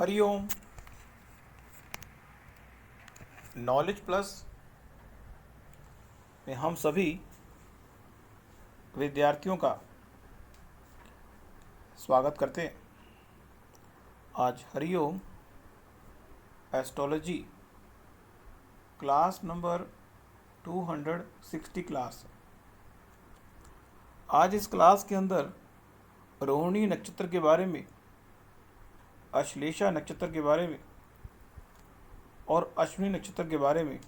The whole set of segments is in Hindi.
हरिओम। नॉलेज प्लस में हम सभी विद्यार्थियों का स्वागत करते हैं। आज Hariom astrology class number 260 class. आज इस क्लास के अंदर रोहिणी नक्षत्र के बारे में, अश्लेषा नक्षत्र के बारे में और अश्विनी नक्षत्र के बारे में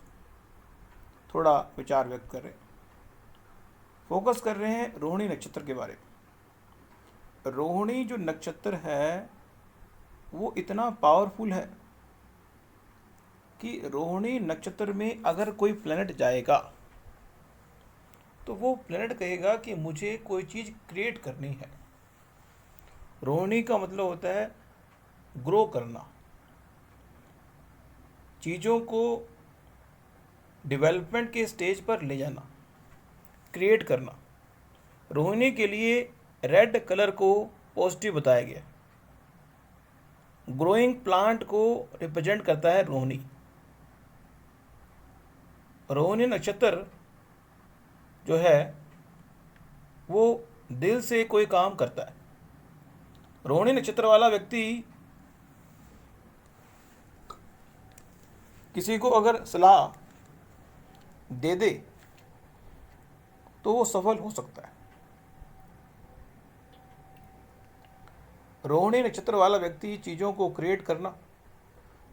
थोड़ा विचार व्यक्त कर रहे हैं। फोकस कर रहे हैं रोहिणी नक्षत्र के बारे में। रोहिणी जो नक्षत्र है वो इतना पावरफुल है कि रोहिणी नक्षत्र में अगर कोई प्लैनेट जाएगा तो वो प्लैनेट कहेगा कि मुझे कोई चीज़ क्रिएट करनी है। रोहिणी का मतलब होता है ग्रो करना, चीज़ों को डेवलपमेंट के स्टेज पर ले जाना, क्रिएट करना। रोहिणी के लिए रेड कलर को पॉजिटिव बताया गया। ग्रोइंग प्लांट को रिप्रेजेंट करता है रोहिणी। रोहिणी नक्षत्र जो है वो दिल से कोई काम करता है। रोहिणी नक्षत्र वाला व्यक्ति किसी को अगर सलाह दे दे तो वो सफल हो सकता है। रोहिणी नक्षत्र वाला व्यक्ति चीज़ों को क्रिएट करना,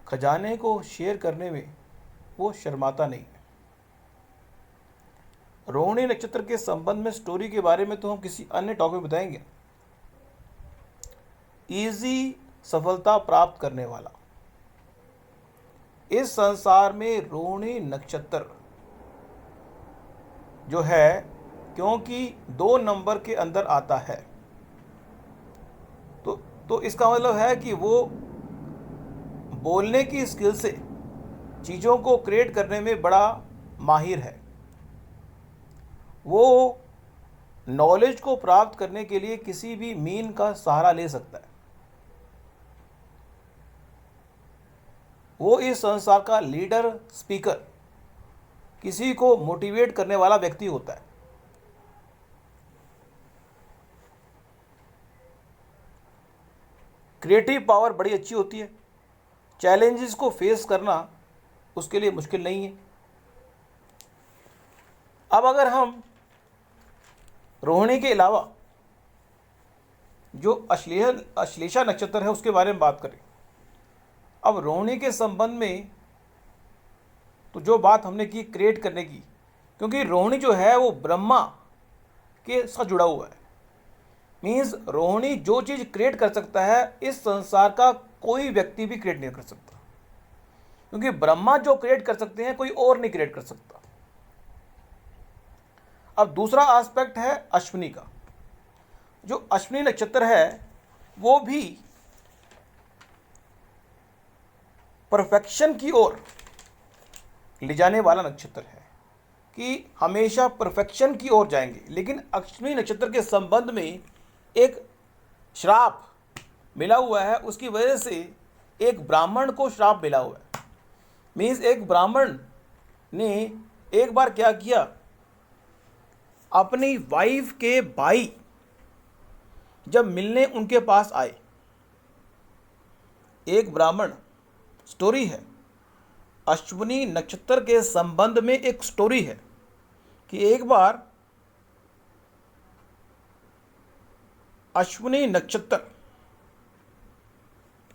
खजाने को शेयर करने में वो शर्माता नहीं है। रोहिणी नक्षत्र के संबंध में स्टोरी के बारे में तो हम किसी अन्य टॉपिक बताएंगे। इजी सफलता प्राप्त करने वाला, इस संसार में रोहिणी नक्षत्र जो है, क्योंकि 2 नंबर के अंदर आता है तो इसका मतलब है कि वो बोलने की स्किल से चीज़ों को क्रिएट करने में बड़ा माहिर है। वो नॉलेज को प्राप्त करने के लिए किसी भी मीन का सहारा ले सकता है। वो इस संसार का लीडर, स्पीकर, किसी को मोटिवेट करने वाला व्यक्ति होता है। क्रिएटिव पावर बड़ी अच्छी होती है। चैलेंजेस को फेस करना उसके लिए मुश्किल नहीं है। अब अगर हम रोहिणी के अलावा जो अश्लेषा नक्षत्र है उसके बारे में बात करें। अब रोहिणी के संबंध में तो जो बात हमने की क्रिएट करने की, क्योंकि रोहिणी जो है वो ब्रह्मा के साथ जुड़ा हुआ है। मीन्स रोहिणी जो चीज़ क्रिएट कर सकता है इस संसार का कोई व्यक्ति भी क्रिएट नहीं कर सकता, क्योंकि ब्रह्मा जो क्रिएट कर सकते हैं कोई और नहीं क्रिएट कर सकता। अब दूसरा एस्पेक्ट है अश्विनी का। जो अश्विनी नक्षत्र है वो भी परफेक्शन की ओर ले जाने वाला नक्षत्र है कि हमेशा परफेक्शन की ओर जाएंगे। लेकिन अश्विनी नक्षत्र के संबंध में एक श्राप मिला हुआ है। उसकी वजह से एक ब्राह्मण को श्राप मिला हुआ है। मीन्स एक ब्राह्मण ने एक बार क्या किया, अपनी वाइफ के भाई जब मिलने उनके पास आए, एक ब्राह्मण, स्टोरी है अश्विनी नक्षत्र के संबंध में, एक स्टोरी है कि एक बार अश्विनी नक्षत्र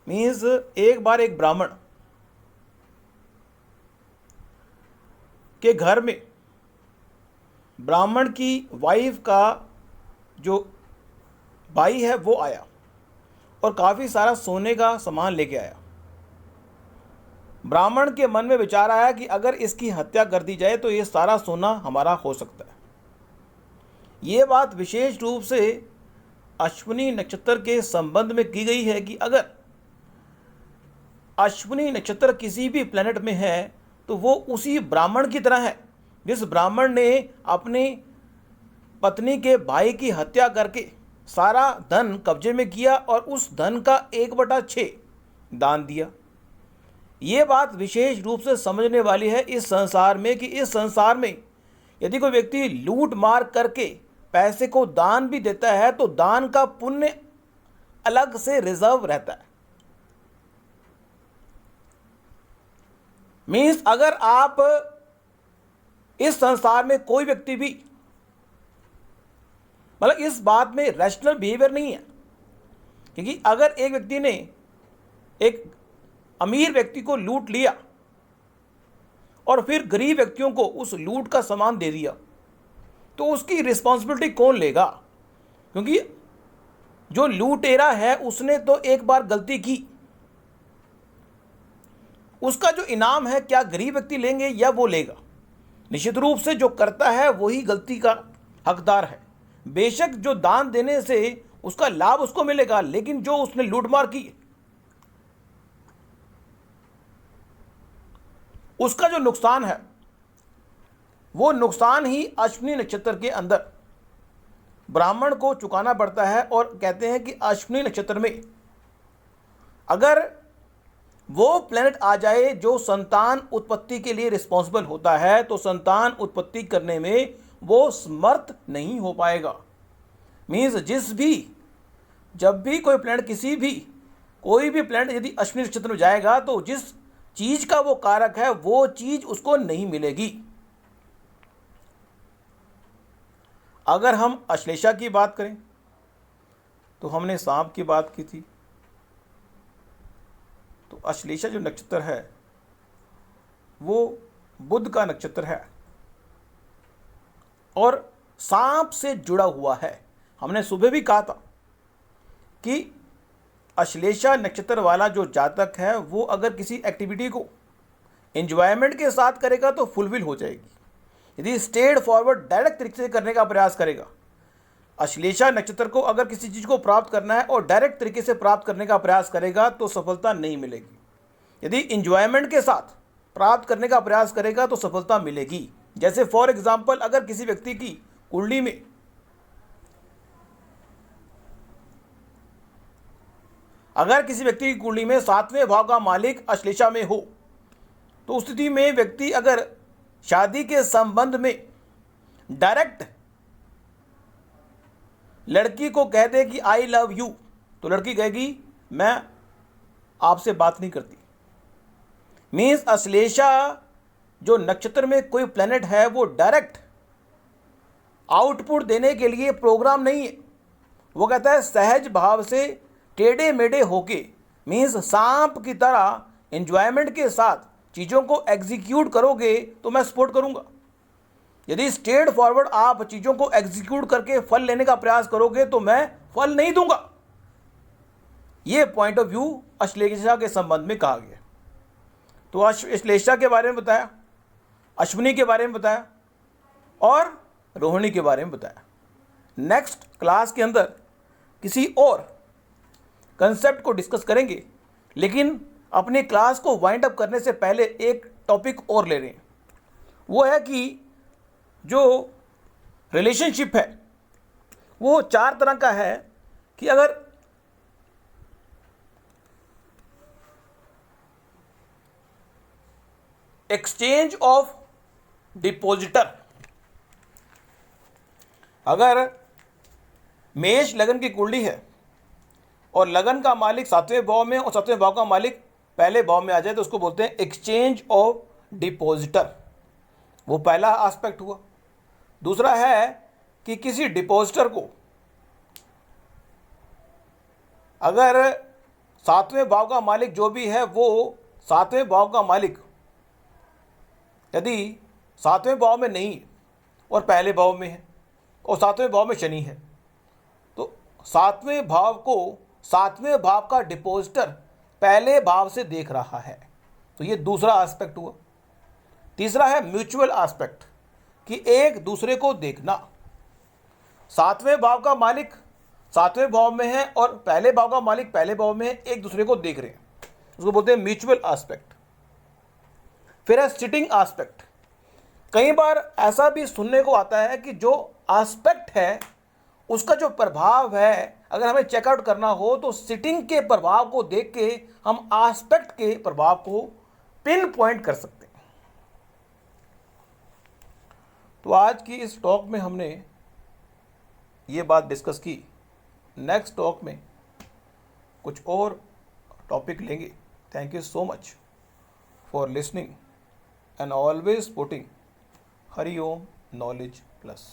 मीन्स एक बार एक ब्राह्मण के घर में ब्राह्मण की वाइफ का जो भाई है वो आया और काफ़ी सारा सोने का सामान लेके आया। ब्राह्मण के मन में विचार आया कि अगर इसकी हत्या कर दी जाए तो ये सारा सोना हमारा हो सकता है। ये बात विशेष रूप से अश्विनी नक्षत्र के संबंध में की गई है कि अगर अश्विनी नक्षत्र किसी भी प्लैनेट में है तो वो उसी ब्राह्मण की तरह है जिस ब्राह्मण ने अपनी पत्नी के भाई की हत्या करके सारा धन कब्जे में किया और उस धन का 1/6 दान दिया। ये बात विशेष रूप से समझने वाली है इस संसार में कि इस संसार में यदि कोई व्यक्ति लूट मार करके पैसे को दान भी देता है तो दान का पुण्य अलग से रिजर्व रहता है। मीन्स अगर आप इस संसार में कोई व्यक्ति भी, मतलब इस बात में रैशनल बिहेवियर नहीं है, क्योंकि अगर एक व्यक्ति ने एक अमीर व्यक्ति को लूट लिया और फिर गरीब व्यक्तियों को उस लूट का सामान दे दिया तो उसकी रिस्पॉन्सिबिलिटी कौन लेगा? क्योंकि जो लूटेरा है उसने तो एक बार गलती की, उसका जो इनाम है क्या गरीब व्यक्ति लेंगे या वो लेगा? निश्चित रूप से जो करता है वही गलती का हकदार है। बेशक जो दान देने से उसका लाभ उसको मिलेगा, लेकिन जो उसने लूटमार की उसका जो नुकसान है वो नुकसान ही अश्विनी नक्षत्र के अंदर ब्राह्मण को चुकाना पड़ता है। और कहते हैं कि अश्विनी नक्षत्र में अगर वो प्लैनेट आ जाए जो संतान उत्पत्ति के लिए रिस्पॉन्सिबल होता है तो संतान उत्पत्ति करने में वो समर्थ नहीं हो पाएगा। मीन्स जब भी कोई प्लैनेट कोई भी प्लैनेट यदि अश्विनी नक्षत्र में जाएगा तो जिस चीज का वो कारक है वो चीज उसको नहीं मिलेगी। अगर हम अश्लेषा की बात करें तो हमने सांप की बात की थी, तो अश्लेषा जो नक्षत्र है वो बुध का नक्षत्र है और सांप से जुड़ा हुआ है। हमने सुबह भी कहा था कि अश्लेषा नक्षत्र वाला जो जातक है वो अगर किसी एक्टिविटी को एंजॉयमेंट के साथ करेगा तो फुलफिल हो जाएगी। यदि स्ट्रेट फॉरवर्ड डायरेक्ट तरीके से करने का प्रयास करेगा, अश्लेषा नक्षत्र को अगर किसी चीज़ को प्राप्त करना है और डायरेक्ट तरीके से प्राप्त करने का प्रयास करेगा तो सफलता नहीं मिलेगी। यदि इंजॉयमेंट के साथ प्राप्त करने का प्रयास करेगा तो सफलता मिलेगी। जैसे फॉर एग्जाम्पल अगर किसी व्यक्ति की कुंडली में सातवें भाव का मालिक अश्लेषा में हो तो उस स्थिति में व्यक्ति अगर शादी के संबंध में डायरेक्ट लड़की को कह दे कि आई लव यू तो लड़की कहेगी मैं आपसे बात नहीं करती। मीन्स अश्लेषा जो नक्षत्र में कोई प्लैनेट है वो डायरेक्ट आउटपुट देने के लिए प्रोग्राम नहीं है। वो कहता है सहज भाव से टेढ़े मेढ़े होके, मीन्स सांप की तरह एंजॉयमेंट के साथ चीज़ों को एग्जीक्यूट करोगे तो मैं सपोर्ट करूंगा। यदि स्ट्रेट फॉरवर्ड आप चीज़ों को एग्जीक्यूट करके फल लेने का प्रयास करोगे तो मैं फल नहीं दूंगा। यह पॉइंट ऑफ व्यू अश्लेषा के संबंध में कहा गया। तो अश्लेषा के बारे में बताया, अश्विनी के बारे में बताया और रोहिणी के बारे में बताया। नेक्स्ट क्लास के अंदर किसी और कंसेप्ट को डिस्कस करेंगे, लेकिन अपनी क्लास को वाइंड अप करने से पहले एक टॉपिक और ले रहे हैं। वो है कि जो रिलेशनशिप है वो 4 तरह का है कि अगर एक्सचेंज ऑफ डिपॉजिटर, अगर मेष लगन की कुंडली है और लगन का मालिक 7वें भाव में और 7वें भाव का मालिक पहले भाव में आ जाए तो उसको बोलते हैं एक्सचेंज ऑफ डिपॉजिटर। वो पहला एस्पेक्ट हुआ। दूसरा है कि किसी डिपॉजिटर को अगर 7वें भाव का मालिक जो भी है वो 7वें भाव का मालिक यदि 7वें भाव में नहीं और पहले भाव में है और 7वें भाव में शनि है तो 7वें भाव को 7वें भाव का डिपॉजिटर पहले भाव से देख रहा है, तो ये दूसरा एस्पेक्ट हुआ। तीसरा है म्यूचुअल एस्पेक्ट कि एक दूसरे को देखना। 7वें भाव का मालिक 7वें भाव में है और पहले भाव का मालिक पहले भाव में है, एक दूसरे को देख रहे हैं, उसको बोलते हैं म्यूचुअल एस्पेक्ट। फिर है सिटिंग एस्पेक्ट। कई बार ऐसा भी सुनने को आता है कि जो एस्पेक्ट है उसका जो प्रभाव है अगर हमें चेकआउट करना हो तो सिटिंग के प्रभाव को देख के हम आस्पेक्ट के प्रभाव को पिन पॉइंट कर सकते हैं। तो आज की इस टॉक में हमने ये बात डिस्कस की। नेक्स्ट टॉक में कुछ और टॉपिक लेंगे। Thank you so much for listening and always putting Hari Om knowledge plus.